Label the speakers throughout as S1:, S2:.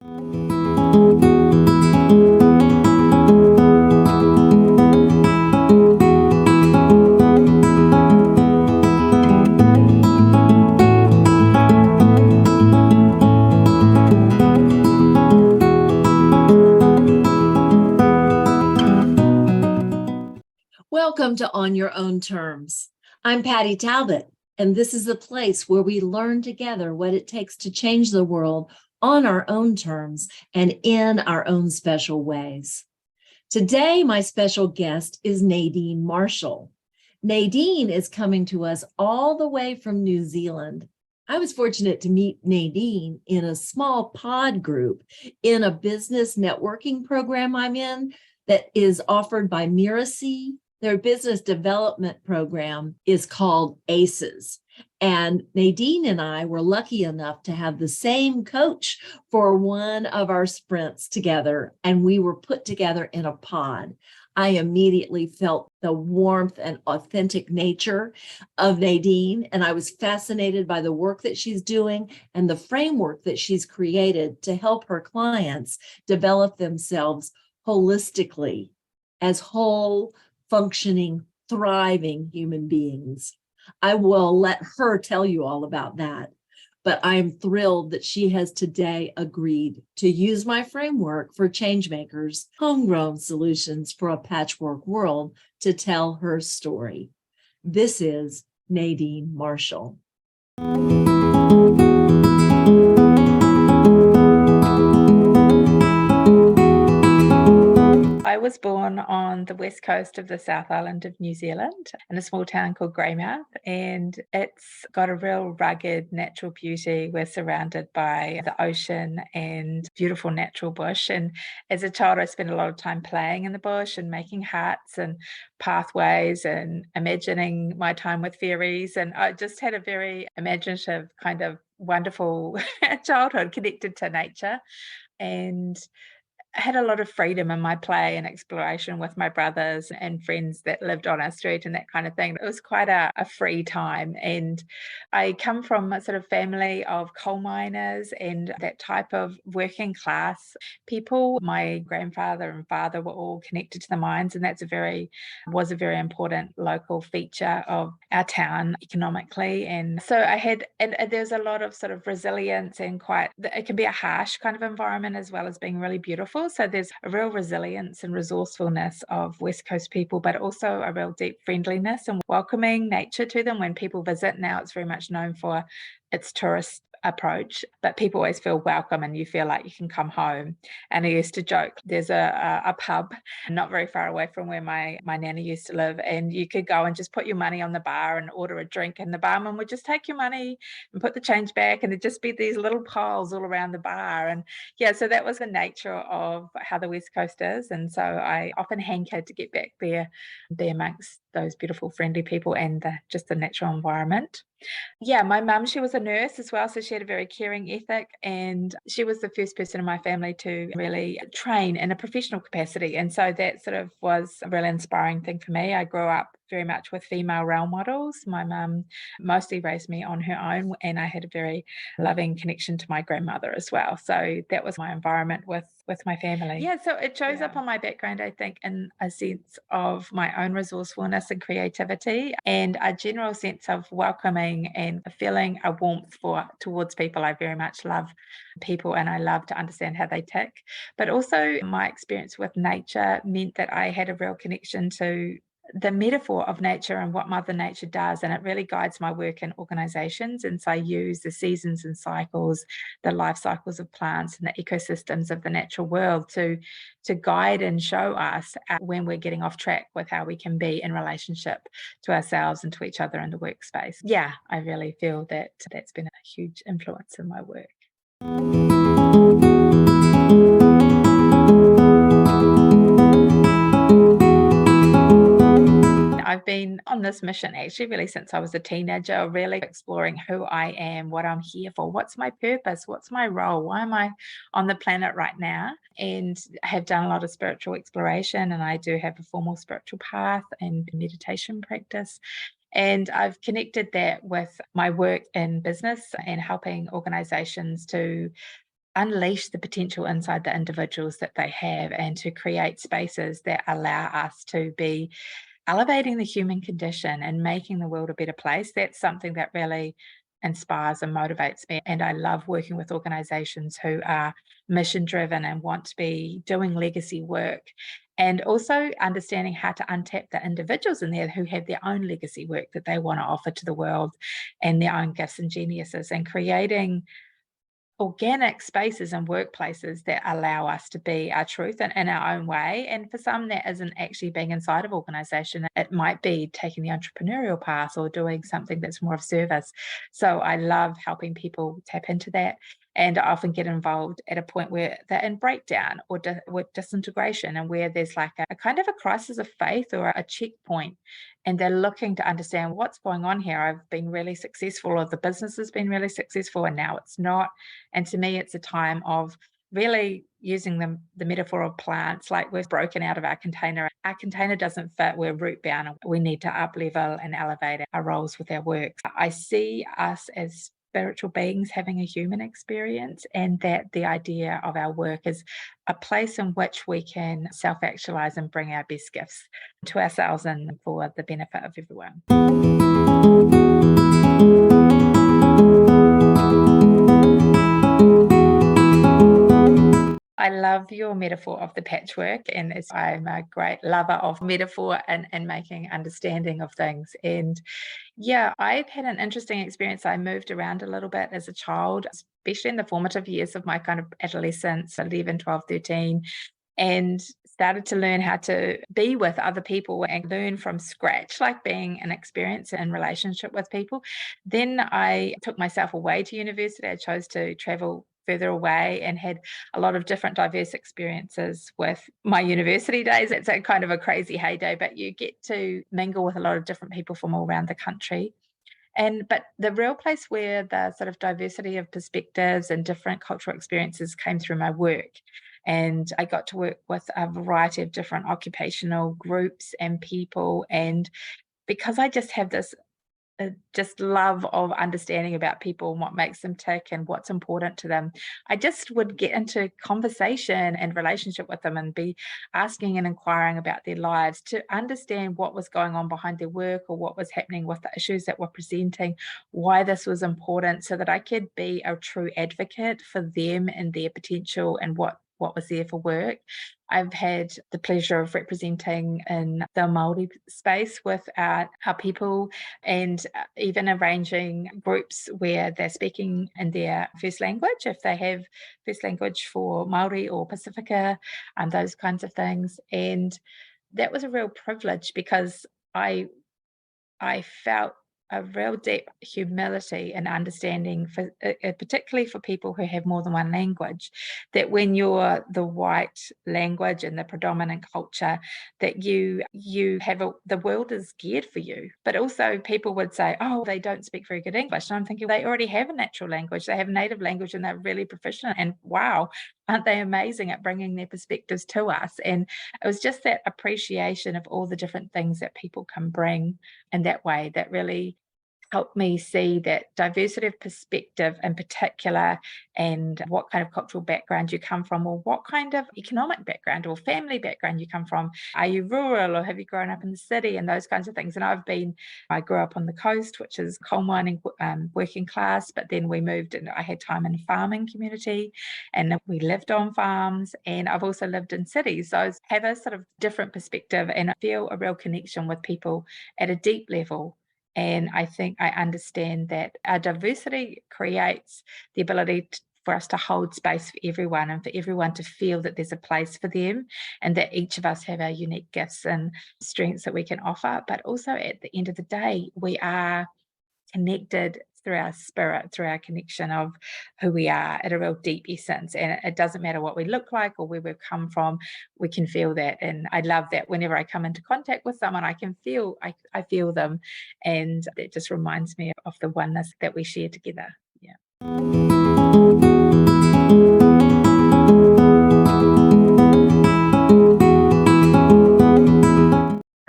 S1: Welcome to On Your Own Terms. I'm Patty Talbot, and this is the place where we learn together what it takes to change the world on our own terms and in our own special ways. Today, my special guest is Nadine Marshall. Nadine is coming to us all the way from New Zealand. I was fortunate to meet Nadine in a small pod group in a business networking program I'm in that is offered by Miracy. Their business development program is called ACES. And Nadine and I were lucky enough to have the same coach for one of our sprints together, and we were put together in a pod. I immediately felt the warmth and authentic nature of Nadine, and I was fascinated by the work that she's doing and the framework that she's created to help her clients develop themselves holistically as whole, functioning, thriving human beings. I will let her tell you all about that, but I'm thrilled that she has today agreed to use my framework for Changemakers, homegrown solutions for a patchwork world, to tell her story. This is Nadine Marshall.
S2: I was born on the west coast of the South Island of New Zealand in a small town called Greymouth, and it's got a real rugged natural beauty. We're surrounded by the ocean and beautiful natural bush. And as a child, I spent a lot of time playing in the bush and making huts and pathways and imagining my time with fairies. And I just had a very imaginative, kind of wonderful childhood connected to nature. And I had a lot of freedom in my play and exploration with my brothers and friends that lived on our street and that kind of thing. It was quite a free time. And I come from a sort of family of coal miners and that type of working class people. My grandfather and father were all connected to the mines, and was a very important local feature of our town economically. And so and there's a lot of sort of resilience and it can be a harsh kind of environment as well as being really beautiful. So there's a real resilience and resourcefulness of West Coast people, but also a real deep friendliness and welcoming nature to them when people visit. Now it's very much known for its tourist approach, but people always feel welcome and you feel like you can come home. And I used to joke, there's a pub not very far away from where my nanny used to live, and you could go and just put your money on the bar and order a drink, and the barman would just take your money and put the change back, and there'd just be these little piles all around the bar. And yeah, so that was the nature of how the West Coast is. And so I often hankered to get back there, be amongst those beautiful friendly people and just the natural environment. Yeah, my mum, she was a nurse as well, so she had a very caring ethic, and she was the first person in my family to really train in a professional capacity. And so that sort of was a really inspiring thing for me. I grew up very much with female role models. My mum mostly raised me on her own, and I had a very loving connection to my grandmother as well. So that was my environment with my family. Yeah, so it shows up on my background, I think, in a sense of my own resourcefulness and creativity, and a general sense of welcoming and feeling a warmth towards people. I very much love people and I love to understand how they tick. But also my experience with nature meant that I had a real connection to the metaphor of nature and what Mother Nature does, and it really guides my work in organizations. And so I use the seasons and cycles, the life cycles of plants and the ecosystems of the natural world to guide and show us when we're getting off track with how we can be in relationship to ourselves and to each other in the workspace. Yeah, I really feel that that's been a huge influence in my work. I've been on this mission actually really since I was a teenager, really exploring who I am, what I'm here for, what's my purpose, what's my role, why am I on the planet right now? And I have done a lot of spiritual exploration, and I do have a formal spiritual path and meditation practice. And I've connected that with my work in business and helping organizations to unleash the potential inside the individuals that they have, and to create spaces that allow us to be elevating the human condition and making the world a better place. That's something that really inspires and motivates me. And I love working with organizations who are mission driven and want to be doing legacy work. And also understanding how to untap the individuals in there who have their own legacy work that they want to offer to the world, and their own gifts and geniuses, and creating organic spaces and workplaces that allow us to be our truth in our own way. And for some, that isn't actually being inside of organization. It might be taking the entrepreneurial path or doing something that's more of service. So I love helping people tap into that. And I often get involved at a point where they're in breakdown or with disintegration, and where there's like a kind of a crisis of faith or a checkpoint, and they're looking to understand what's going on here. I've been really successful, or the business has been really successful, and now it's not. And to me, it's a time of really using the metaphor of plants. Like, we're broken out of our container. Our container doesn't fit. We're root bound. We need to up level and elevate our roles with our work. I see us as spiritual beings having a human experience, and that the idea of our work is a place in which we can self-actualize and bring our best gifts to ourselves and for the benefit of everyone. I love your metaphor of the patchwork, and I'm a great lover of metaphor and making understanding of things. And yeah, I've had an interesting experience. I moved around a little bit as a child, especially in the formative years of my kind of adolescence, 11, 12, 13, and started to learn how to be with other people and learn from scratch, like being an experience in relationship with people. Then I took myself away to university. I chose to travel further away and had a lot of different diverse experiences with my university days. It's a kind of a crazy heyday, but you get to mingle with a lot of different people from all around the country. But the real place where the sort of diversity of perspectives and different cultural experiences came through my work. And I got to work with a variety of different occupational groups and people. And because I just have this just love of understanding about people and what makes them tick and what's important to them, I just would get into conversation and relationship with them and be asking and inquiring about their lives to understand what was going on behind their work, or what was happening with the issues that were presenting, why this was important, so that I could be a true advocate for them and their potential and what was there for work. I've had the pleasure of representing in the Māori space with our people, and even arranging groups where they're speaking in their first language, if they have first language for Māori or Pacifica, and those kinds of things. And that was a real privilege, because I felt a real deep humility and understanding for particularly for people who have more than one language, that when you're the white language and the predominant culture, that you have the world is geared for you. But also people would say, oh, they don't speak very good English. And I'm thinking, they already have a natural language, they have native language, and they're really proficient, and wow, aren't they amazing at bringing their perspectives to us? And it was just that appreciation of all the different things that people can bring in that way that really helped me see that diversity of perspective in particular, and what kind of cultural background you come from, or what kind of economic background or family background you come from. Are you rural, or have you grown up in the city, and those kinds of things. And I grew up on the coast, which is coal mining, working class, but then we moved and I had time in a farming community, and we lived on farms, and I've also lived in cities. So I have a sort of different perspective, and I feel a real connection with people at a deep level. And I think I understand that our diversity creates the ability for us to hold space for everyone, and for everyone to feel that there's a place for them, and that each of us have our unique gifts and strengths that we can offer. But also at the end of the day, we are connected through our spirit, through our connection of who we are at a real deep essence. And it doesn't matter what we look like or where we've come from, we can feel that. And I love that whenever I come into contact with someone, I feel them. And it just reminds me of the oneness that we share together. Yeah.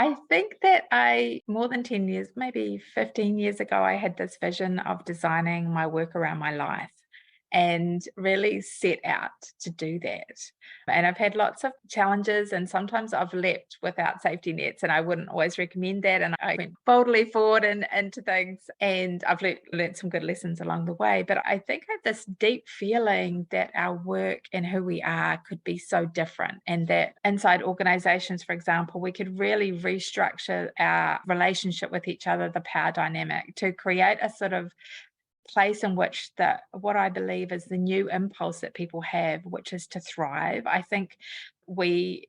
S2: I think that more than 10 years, maybe 15 years ago, I had this vision of designing my work around my life. and really set out to do that. And I've had lots of challenges, and sometimes I've leapt without safety nets, and I wouldn't always recommend that. And I went boldly forward and into things, and I've learnt some good lessons along the way. But I think I have this deep feeling that our work and who we are could be so different, and that inside organizations, for example, we could really restructure our relationship with each other, the power dynamic, to create a sort of place in which what I believe is the new impulse that people have, which is to thrive. I think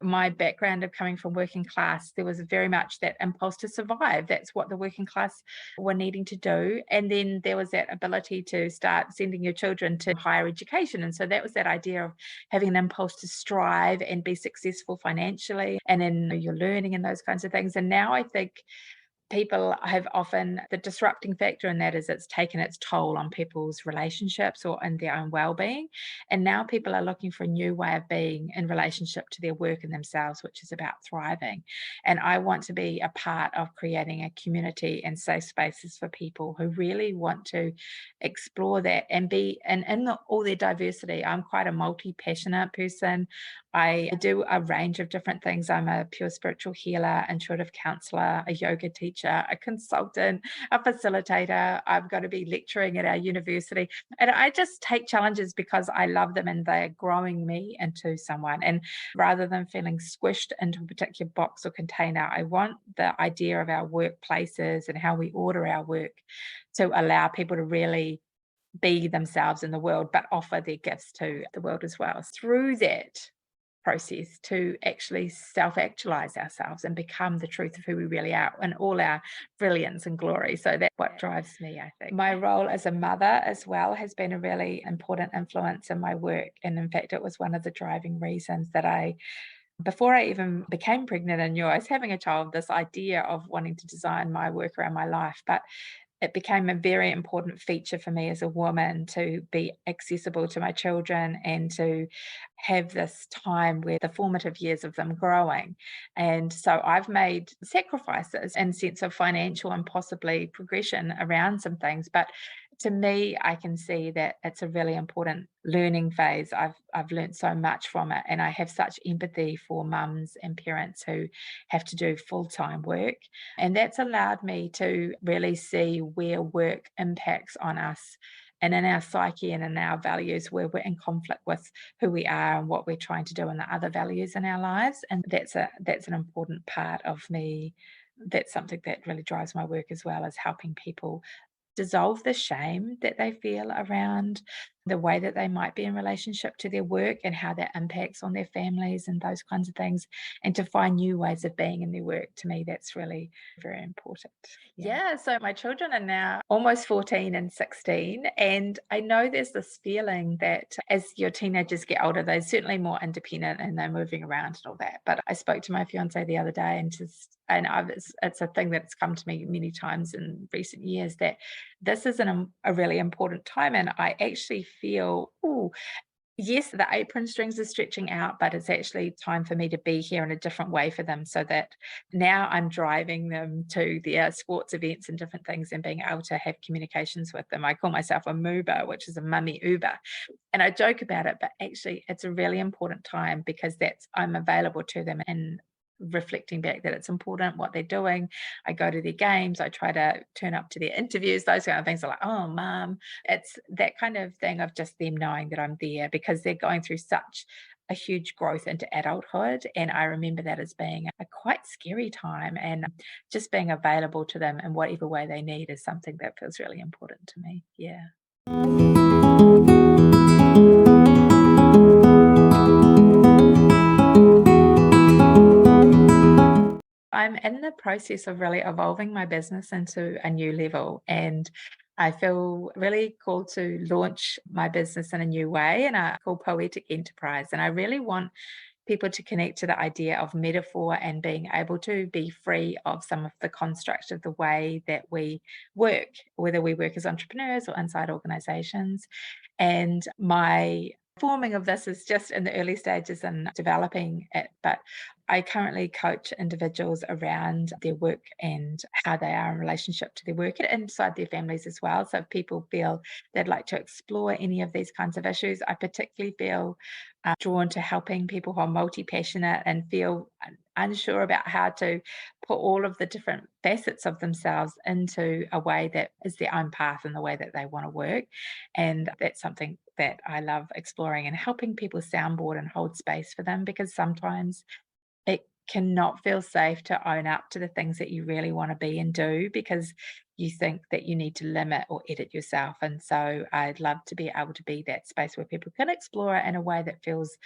S2: my background of coming from working class, there was very much that impulse to survive. That's what the working class were needing to do. And then there was that ability to start sending your children to higher education. And so that was that idea of having an impulse to strive and be successful financially and in your learning and those kinds of things. And now I think people have often, the disrupting factor in that is it's taken its toll on people's relationships or in their own well-being. And now people are looking for a new way of being in relationship to their work and themselves, which is about thriving. And I want to be a part of creating a community and safe spaces for people who really want to explore that and be in all their diversity. I'm quite a multi-passionate person. I do a range of different things. I'm a pure spiritual healer, intuitive counselor, a yoga teacher, a consultant, a facilitator. I've got to be lecturing at our university. And I just take challenges because I love them and they're growing me into someone. And rather than feeling squished into a particular box or container, I want the idea of our workplaces and how we order our work to allow people to really be themselves in the world, but offer their gifts to the world as well. Through that process to actually self-actualize ourselves and become the truth of who we really are and all our brilliance and glory. So that's what drives me, I think. My role as a mother as well has been a really important influence in my work. And in fact, it was one of the driving reasons that before I even became pregnant and knew I was having a child, this idea of wanting to design my work around my life. But it became a very important feature for me as a woman to be accessible to my children and to have this time where the formative years of them growing. And so I've made sacrifices and sense of financial and possibly progression around some things. But to me, I can see that it's a really important learning phase. I've learned so much from it, and I have such empathy for mums and parents who have to do full-time work. And that's allowed me to really see where work impacts on us and in our psyche and in our values, where we're in conflict with who we are and what we're trying to do and the other values in our lives. And that's an important part of me. That's something that really drives my work as well, as helping people dissolve the shame that they feel around the way that they might be in relationship to their work and how that impacts on their families and those kinds of things, and to find new ways of being in their work. To me, that's really very important. Yeah, so my children are now almost 14 and 16, and I know there's this feeling that as your teenagers get older, they're certainly more independent and they're moving around and all that. But I spoke to my fiance the other day, and it's a thing that's come to me many times in recent years, that this is a really important time. And I actually feel, oh, yes, the apron strings are stretching out, but it's actually time for me to be here in a different way for them, so that now I'm driving them to their sports events and different things and being able to have communications with them. I call myself a moober, which is a mummy Uber. And I joke about it, but actually it's a really important time because I'm available to them and reflecting back that it's important what they're doing. I go to their games, I try to turn up to their interviews, those kind of things are like, oh, mom. It's that kind of thing of just them knowing that I'm there because they're going through such a huge growth into adulthood. And I remember that as being a quite scary time, and just being available to them in whatever way they need is something that feels really important to me. Yeah. I'm in the process of really evolving my business into a new level, and I feel really called to launch my business in a new way, and I call Poetic Enterprise. And I really want people to connect to the idea of metaphor and being able to be free of some of the construct of the way that we work, whether we work as entrepreneurs or inside organizations. And my forming of this is just in the early stages and developing it, but I currently coach individuals around their work and how they are in relationship to their work and inside their families as well. So if people feel they'd like to explore any of these kinds of issues, I particularly feel drawn to helping people who are multi-passionate and feel unsure about how to put all of the different facets of themselves into a way that is their own path and the way that they want to work. And that's something that I love exploring and helping people soundboard and hold space for them, because sometimes it cannot feel safe to own up to the things that you really want to be and do, because you think that you need to limit or edit yourself. And so I'd love to be able to be that space where people can explore it in a way that feels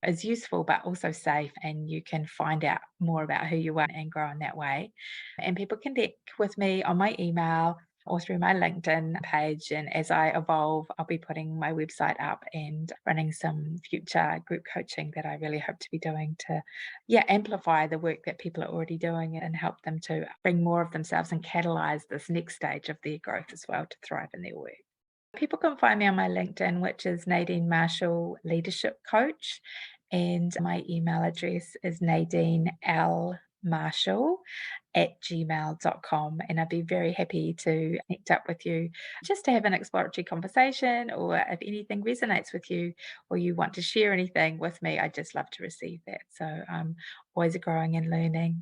S2: is useful but also safe, and you can find out more about who you are and grow in that way. And people can connect with me on my email or through my LinkedIn page. And as I evolve, I'll be putting my website up and running some future group coaching that I really hope to be doing to, amplify the work that people are already doing and help them to bring more of themselves and catalyze this next stage of their growth as well to thrive in their work. People can find me on my LinkedIn, which is Nadine Marshall Leadership Coach. And my email address is nadineLmarshall@gmail.com. And I'd be very happy to connect up with you just to have an exploratory conversation, or if anything resonates with you or you want to share anything with me, I'd just love to receive that. So I'm always growing and learning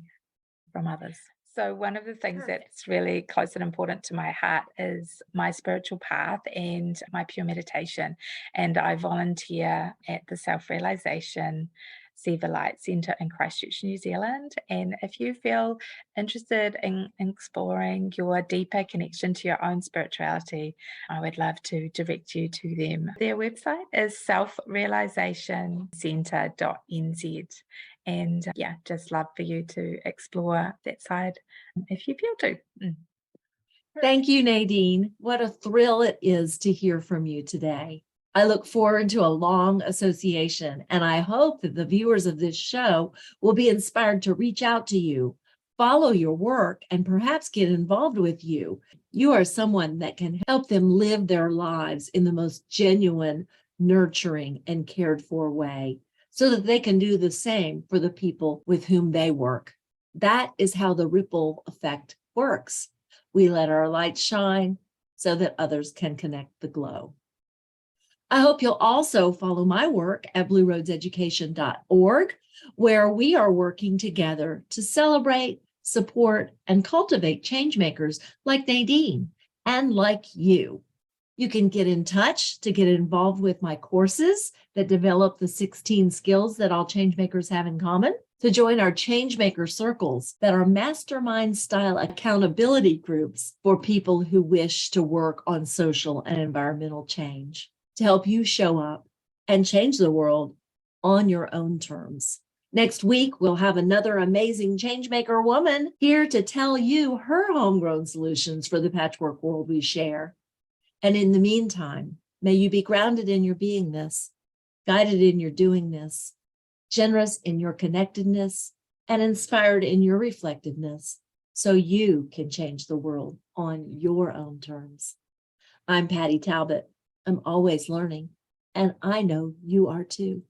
S2: from others. So one of the things that's really close and important to my heart is my spiritual path and my pure meditation. And I volunteer at the Self-Realization Seva Light Centre in Christchurch, New Zealand. And if you feel interested in exploring your deeper connection to your own spirituality, I would love to direct you to them. Their website is selfrealizationcentre.nz. And just love for you to explore that side if you feel to.
S1: Thank you, Nadine. What a thrill it is to hear from you today. I look forward to a long association, and I hope that the viewers of this show will be inspired to reach out to you, follow your work, and perhaps get involved with you. You are someone that can help them live their lives in the most genuine, nurturing, and cared for way, so that they can do the same for the people with whom they work. That is how the ripple effect works. We let our light shine so that others can connect the glow. I hope you'll also follow my work at blueroadseducation.org, where we are working together to celebrate, support, and cultivate changemakers like Nadine and like you. You can get in touch to get involved with my courses that develop the 16 skills that all changemakers have in common, to join our changemaker circles that are mastermind style accountability groups for people who wish to work on social and environmental change, to help you show up and change the world on your own terms. Next week, we'll have another amazing changemaker woman here to tell you her homegrown solutions for the patchwork world we share. And in the meantime, may you be grounded in your beingness, guided in your doingness, generous in your connectedness, and inspired in your reflectiveness, so you can change the world on your own terms. I'm Patty Talbot. I'm always learning, and I know you are too.